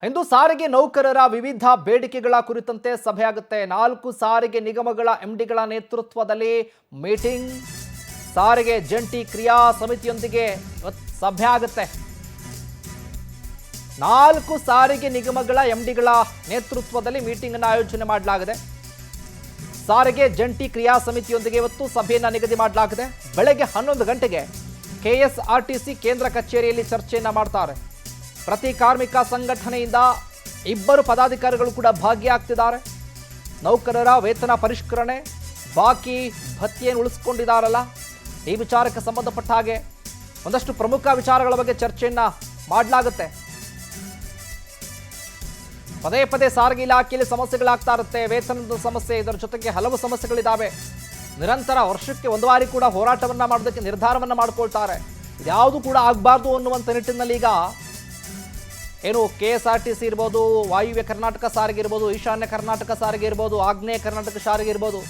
ಇಂದು ಸಾರಿಗೆ ನೌಕರರ ವಿವಿಧ ಬೇಡಿಕೆಗಳ ಕುರಿತಂತೆ ಸಭೆ ಆಗುತ್ತೆ. 4 ಸಾರಿಗೆ ನಿಗಮಗಳ ಎಂಡಿಗಳ ನೇತೃತ್ವದಲ್ಲಿ ಮೀಟಿಂಗ್. ಸಾರಿಗೆ ಜಂಟಿ ಕ್ರಿಯಾ ಸಮಿತಿಯೊಂದಿಗೆ ಸಭೆ ಆಗುತ್ತೆ. 4 ಸಾರಿಗೆ ನಿಗಮಗಳ ಎಂಡಿಗಳ ನೇತೃತ್ವದಲ್ಲಿ ಮೀಟಿಂಗ್ ಅನ್ನು ಆಯೋಜನೆ ಮಾಡಲಾಗಿದೆ. ಸಾರಿಗೆ ಜಂಟಿ ಕ್ರಿಯಾ ಸಮಿತಿಯೊಂದಿಗೆ ಇವತ್ತು ಸಭೆಯನ್ನು ನಿಗದಿ ಮಾಡಲಾಗಿದೆ. ಬೆಳಗ್ಗೆ 11 ಗಂಟೆಗೆ ಕೆಎಸ್ಆರ್ಟಿಸಿ ಕೇಂದ್ರ ಕಚೇರಿಯಲ್ಲಿ ಚರ್ಚೆಯನ್ನು ಮಾಡ್ತಾರೆ. ಪ್ರತಿ ಕಾರ್ಮಿಕ ಸಂಘಟನೆಯಿಂದ 2 ಪದಾಧಿಕಾರಿಗಳು ಕೂಡ ಭಾಗಿಯಾಗ್ತಿದ್ದಾರೆ. ನೌಕರರ ವೇತನ ಪರಿಷ್ಕರಣೆ, ಬಾಕಿ ಭತ್ಯೆಯನ್ನು ಉಳಿಸಿಕೊಂಡಿದ್ದಾರಲ್ಲ, ಈ ವಿಚಾರಕ್ಕೆ ಸಂಬಂಧಪಟ್ಟ ಹಾಗೆ ಒಂದಷ್ಟು ಪ್ರಮುಖ ವಿಚಾರಗಳ ಬಗ್ಗೆ ಚರ್ಚೆಯನ್ನ ಮಾಡಲಾಗುತ್ತೆ. ಪದೇ ಪದೇ ಸಾರಿಗೆ ಇಲಾಖೆಯಲ್ಲಿ ಸಮಸ್ಯೆಗಳಾಗ್ತಾ ಇರುತ್ತೆ. ವೇತನದ ಸಮಸ್ಯೆ, ಇದರ ಜೊತೆಗೆ ಹಲವು ಸಮಸ್ಯೆಗಳಿದ್ದಾವೆ. ನಿರಂತರ ವರ್ಷಕ್ಕೆ 1 ಬಾರಿ ಕೂಡ ಹೋರಾಟವನ್ನ ಮಾಡೋದಕ್ಕೆ ನಿರ್ಧಾರವನ್ನ ಮಾಡಿಕೊಳ್ತಾರೆ. ಇದ್ಯಾವುದು ಕೂಡ ಆಗಬಾರ್ದು ಅನ್ನುವಂಥ ನಿಟ್ಟಿನಲ್ಲಿ ಈಗ ಏನು ಕೆಎಸ್ಆರ್ಟಿಸಿ ಇರ್ಬೋದು, ವಾಯುವ್ಯ ಕರ್ನಾಟಕ ಸಾರಿಗೆ ಇರ್ಬೋದು, ಈಶಾನ್ಯ ಕರ್ನಾಟಕ ಸಾರಿಗೆ ಇರ್ಬೋದು, ಆಗ್ನೇಯ ಕರ್ನಾಟಕ ಸಾರಿಗೆ ಇರ್ಬೋದು,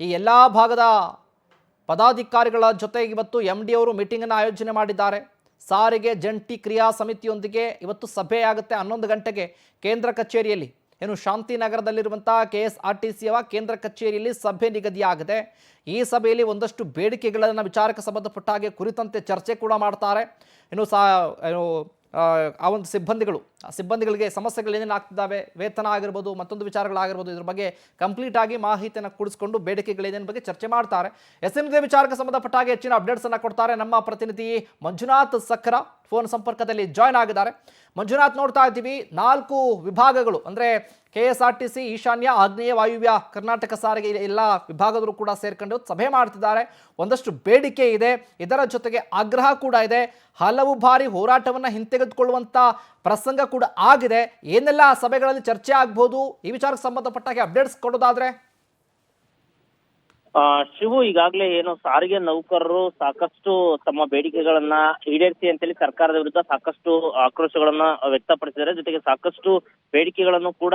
ಈ ಎಲ್ಲ ಭಾಗದ ಪದಾಧಿಕಾರಿಗಳ ಜೊತೆ ಇವತ್ತು MD ಅವರು ಮೀಟಿಂಗನ್ನು ಆಯೋಜನೆ ಮಾಡಿದ್ದಾರೆ. ಸಾರಿಗೆ ಜಂಟಿ ಕ್ರಿಯಾ ಸಮಿತಿಯೊಂದಿಗೆ ಇವತ್ತು ಸಭೆ ಆಗುತ್ತೆ 11 ಗಂಟೆಗೆ ಕೇಂದ್ರ ಕಚೇರಿಯಲ್ಲಿ. ಏನು ಶಾಂತಿನಗರದಲ್ಲಿರುವಂಥ ಕೆಎಸ್ಆರ್ಟಿಸಿಯ ಕೇಂದ್ರ ಕಚೇರಿಯಲ್ಲಿ ಸಭೆ ನಿಗದಿಯಾಗಿದೆ. ಈ ಸಭೆಯಲ್ಲಿ ಒಂದಷ್ಟು ಬೇಡಿಕೆಗಳನ್ನು ವಿಚಾರಕ್ಕೆ ಸಂಬಂಧಪಟ್ಟ ಹಾಗೆ ಕುರಿತಂತೆ ಚರ್ಚೆ ಕೂಡ ಮಾಡ್ತಾರೆ. ಆ ಒಂದು ಸಿಬ್ಬಂದಿಗಳಿಗೆ ಸಮಸ್ಯೆಗಳು ಏನೇನು ಆಗ್ತಿದ್ದಾವೆ, ವೇತನ ಆಗಿರ್ಬೋದು, ಮತ್ತೊಂದು ವಿಚಾರಗಳಾಗಿರ್ಬೋದು, ಇದ್ರ ಬಗ್ಗೆ ಕಂಪ್ಲೀಟ್ ಆಗಿ ಮಾಹಿತಿಯನ್ನು ಕೂಡಿಸ್ಕೊಂಡು ಬೇಡಿಕೆಗಳೇನೇನು ಬಗ್ಗೆ ಚರ್ಚೆ ಮಾಡ್ತಾರೆ. ಎಸ್ಎನ್ದೇ ವಿಚಾರಕ್ಕೆ ಸಂಬಂಧಪಟ್ಟ ಹಾಗೆ ಹೆಚ್ಚಿನ ಅಪ್ಡೇಟ್ಸನ್ನು ಕೊಡ್ತಾರೆ ನಮ್ಮ ಪ್ರತಿನಿಧಿ ಮಂಜುನಾಥ್ ಸಕ್ರ ಫೋನ್ ಸಂಪರ್ಕದಲ್ಲಿ ಜಾಯ್ನ್ ಆಗಿದ್ದಾರೆ. ಮಂಜುನಾಥ್, ನೋಡ್ತಾ ಇದ್ದೀವಿ 4 ವಿಭಾಗಗಳು ಅಂದರೆ ಕೆಎಸ್ಆರ್ಟಿಸಿ, ಈಶಾನ್ಯ, ಆಗ್ನೇಯ, ವಾಯುವ್ಯ ಕರ್ನಾಟಕ ಸಾರಿಗೆ ಎಲ್ಲ ವಿಭಾಗದರು ಕೂಡ ಸೇರ್ಕೊಂಡು ಸಭೆ ಮಾಡ್ತಿದ್ದಾರೆ. ಒಂದಷ್ಟು ಬೇಡಿಕೆ ಇದೆ, ಇದರ ಜೊತೆಗೆ ಆಗ್ರಹ ಕೂಡ ಇದೆ. ಹಲವು ಬಾರಿ ಹೋರಾಟವನ್ನು ಹಿಂತೆಗೆದುಕೊಳ್ಳುವಂಥ ಪ್ರಸಂಗ ಕೂಡ ಆಗಿದೆ. ಏನೆಲ್ಲ ಸಭೆಗಳಲ್ಲಿ ಚರ್ಚೆ ಆಗ್ಬೋದು, ಈ ವಿಚಾರಕ್ಕೆ ಸಂಬಂಧಪಟ್ಟಾಗೆ ಅಪ್ಡೇಟ್ಸ್ ಕೊಡೋದಾದ್ರೆ? ಶಿವು, ಈಗಾಗಲೇ ಏನು ಸಾರಿಗೆ ನೌಕರರು ಸಾಕಷ್ಟು ತಮ್ಮ ಬೇಡಿಕೆಗಳನ್ನ ಈಡೇರಿಸಿ ಅಂತೇಳಿ ಸರ್ಕಾರದ ವಿರುದ್ಧ ಸಾಕಷ್ಟು ಆಕ್ರೋಶಗಳನ್ನ ವ್ಯಕ್ತಪಡಿಸಿದ್ದಾರೆ. ಜೊತೆಗೆ ಸಾಕಷ್ಟು ಬೇಡಿಕೆಗಳನ್ನು ಕೂಡ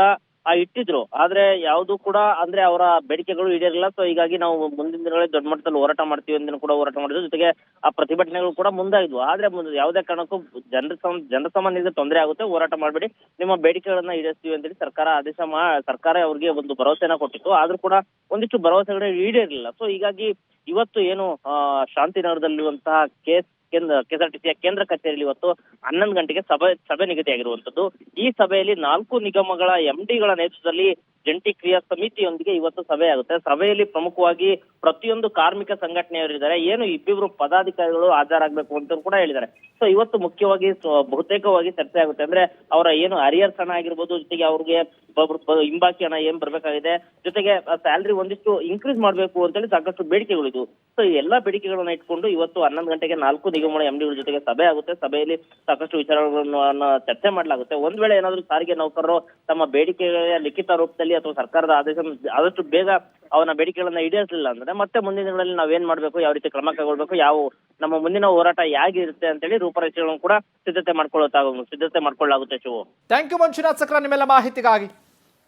ಇಟ್ಟಿದ್ರು. ಆದ್ರೆ ಯಾವುದು ಕೂಡ ಅಂದ್ರೆ ಅವರ ಬೇಡಿಕೆಗಳು ಈಡೇರಿಲ್ಲ. ಸೊ ಹೀಗಾಗಿ ನಾವು ಮುಂದಿನ ದಿನಗಳಲ್ಲಿ ದೊಡ್ಡ ಮಟ್ಟದಲ್ಲಿ ಹೋರಾಟ ಮಾಡ್ತೀವಿ ಅಂತ ಕೂಡ ಹೋರಾಟ ಮಾಡಿದ್ವಿ. ಜೊತೆಗೆ ಆ ಪ್ರತಿಭಟನೆಗಳು ಕೂಡ ಮುಂದಾಗಿದ್ವು. ಆದ್ರೆ ಯಾವುದೇ ಕಾರಣಕ್ಕೂ ಜನಸಾಮಾನ್ಯರಿಗೆ ತೊಂದರೆ ಆಗುತ್ತೆ, ಹೋರಾಟ ಮಾಡಬೇಡಿ, ನಿಮ್ಮ ಬೇಡಿಕೆಗಳನ್ನ ಈಡೇರಿಸ್ತೀವಿ ಅಂತೇಳಿ ಸರ್ಕಾರ ಅವ್ರಿಗೆ ಒಂದು ಭರವಸೆನ ಕೊಟ್ಟಿತ್ತು. ಆದ್ರೂ ಕೂಡ ಒಂದಿಷ್ಟು ಭರವಸೆಗಳು ಈಡೇರಿಲ್ಲ. ಸೊ ಹೀಗಾಗಿ ಇವತ್ತು ಏನು ಶಾಂತಿನಗರದಲ್ಲಿರುವಂತಹ ಕೆಎಸ್ಆರ್ಟಿಸಿಯ ಕೇಂದ್ರ ಕಚೇರಿಯಲ್ಲಿ ಇವತ್ತು 11 ಗಂಟೆಗೆ ಸಭೆ ನಿಗದಿಯಾಗಿರುವಂತದ್ದು. ಈ ಸಭೆಯಲ್ಲಿ 4 ನಿಗಮಗಳ MDಗಳ ನೇತೃತ್ವದಲ್ಲಿ ಜಂಟಿ ಕ್ರಿಯಾ ಸಮಿತಿಯೊಂದಿಗೆ ಇವತ್ತು ಸಭೆ ಆಗುತ್ತೆ. ಸಭೆಯಲ್ಲಿ ಪ್ರಮುಖವಾಗಿ ಪ್ರತಿಯೊಂದು ಕಾರ್ಮಿಕ ಸಂಘಟನೆಯವರಿದ್ದಾರೆ. ಏನು 2 ಪದಾಧಿಕಾರಿಗಳು ಹಾಜರಾಗಬೇಕು ಅಂತ ಕೂಡ ಹೇಳಿದ್ದಾರೆ. ಸೊ ಇವತ್ತು ಮುಖ್ಯವಾಗಿ ಬಹುತೇಕವಾಗಿ ಚರ್ಚೆ ಆಗುತ್ತೆ. ಅಂದ್ರೆ ಅವರ ಏನು ಅರಿಯರ್ಸ್ ಹಣ ಆಗಿರ್ಬೋದು, ಜೊತೆಗೆ ಅವ್ರಿಗೆ ಹಿಂಬಾಕಿ ಹಣ ಏನ್ ಬರ್ಬೇಕಾಗಿದೆ, ಜೊತೆಗೆ ಸ್ಯಾಲರಿ ಒಂದಿಷ್ಟು ಇನ್ಕ್ರೀಸ್ ಮಾಡ್ಬೇಕು ಅಂತೇಳಿ ಸಾಕಷ್ಟು ಬೇಡಿಕೆಗಳಿದ್ವು. ಸೊ ಈ ಎಲ್ಲಾ ಬೇಡಿಕೆಗಳನ್ನ ಇಟ್ಕೊಂಡು ಇವತ್ತು 11 ಗಂಟೆಗೆ 4 ನಿಗಮಗಳ MDಗಳ ಜೊತೆಗೆ ಸಭೆ ಆಗುತ್ತೆ. ಸಭೆಯಲ್ಲಿ ಸಾಕಷ್ಟು ವಿಚಾರಗಳನ್ನ ಚರ್ಚೆ ಮಾಡಲಾಗುತ್ತೆ. ಒಂದ್ ವೇಳೆ ಏನಾದ್ರು ಸಾರಿಗೆ ನೌಕರರು ತಮ್ಮ ಬೇಡಿಕೆಗಳ ಲಿಖಿತ ರೂಪದಲ್ಲಿ ಅಥವಾ ಸರ್ಕಾರದ ಆದೇಶ ಆದಷ್ಟು ಬೇಗ ಅವನ ಬೇಡಿಕೆಗಳನ್ನ ಈಡೇರಿಸಲಿಲ್ಲ ಅಂದ್ರೆ ಮತ್ತೆ ಮುಂದಿನ ದಿನಗಳಲ್ಲಿ ನಾವೇನ್ ಮಾಡ್ಬೇಕು, ಯಾವ ರೀತಿ ಕ್ರಮ ಕೈಗೊಳ್ಬೇಕು, ನಮ್ಮ ಮುಂದಿನ ಹೋರಾಟ ಹೇಗಿರುತ್ತೆ ಅಂತೇಳಿ ರೂಪರೇಷೆಗಳನ್ನು ಕೂಡ ಸಿದ್ಧತೆ ಮಾಡ್ಕೊಳ್ಳಾಗುತ್ತೆ ಶಿವು. ಥ್ಯಾಂಕ್ ಯು ಮಂಜುನಾಥ್ ಸಕ್ರ, ನಿಮ್ಮೆಲ್ಲ ಮಾಹಿತಿಗಾಗಿ.